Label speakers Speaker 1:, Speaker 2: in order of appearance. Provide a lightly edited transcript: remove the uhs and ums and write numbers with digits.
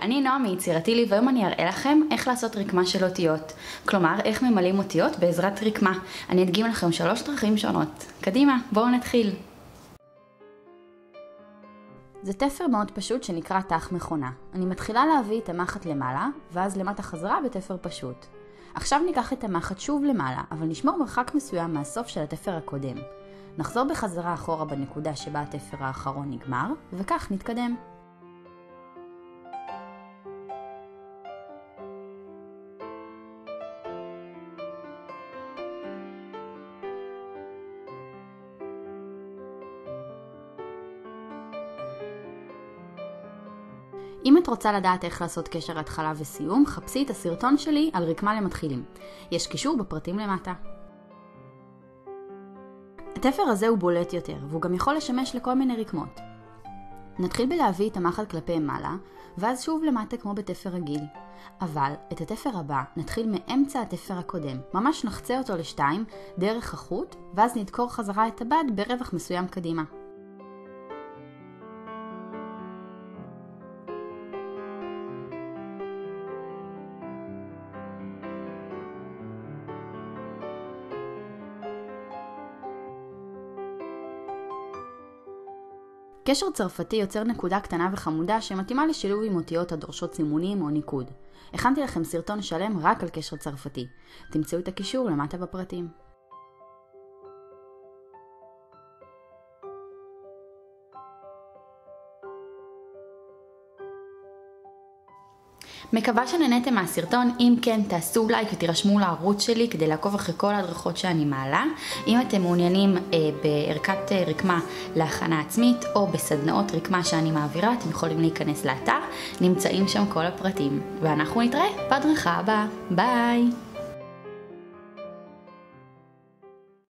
Speaker 1: אני נועה מיצירתי לי, והיום אני אראה לכם איך לעשות רקמה של אותיות. כלומר, איך ממלאים אותיות בעזרת רקמה. אני אדגים לכם 3 דרכים שונות. קדימה, בואו נתחיל. זה תפר מאוד פשוט שנקרא תח מכונה. אני מתחילה להביא את המחט למעלה, ואז למטה חזרה בתפר פשוט. עכשיו ניקח את המחט שוב למעלה, אבל נשמור מרחק מסוים מהסוף של התפר הקודם. נחזור בחזרה אחורה בנקודה שבה התפר האחרון נגמר, וכך נתקדם. אם את רוצה לדעת איך לעשות קשר התחלה וסיום, חפשי את הסרטון שלי על רקמה למתחילים. יש קישור בפרטים למטה. התפר הזה הוא בולט יותר, והוא גם יכול לשמש לכל מיני רקמות. נתחיל בלהביא את המחט כלפי מעלה, ואז שוב למטה כמו בתפר רגיל. אבל את התפר הבא נתחיל מאמצע התפר הקודם. ממש נחצה אותו לשתיים דרך החוט, ואז נדקור חזרה את הבד ברווח מסוים קדימה. קשר צרפתי יוצר נקודה קטנה וחמודה שמתאימה לשילוב עם אותיות הדורשות סימונים או ניקוד. הכנתי לכם סרטון שלם רק על קשר צרפתי. תמצאו את הקישור למטה בפרטים. מקווה שנהניתם מהסרטון. אם כן, תעשו לייק ותירשמו לערוץ שלי כדי לעקוב אחרי כל ההדרכות שאני מעלה. אם אתם מעוניינים בערכת רקמה להכנה עצמית או בסדנאות רקמה שאני מעבירה, אתם יכולים להיכנס לאתר, נמצאים שם כל הפרטים. ואנחנו נתראה בהדרכה הבאה. ביי!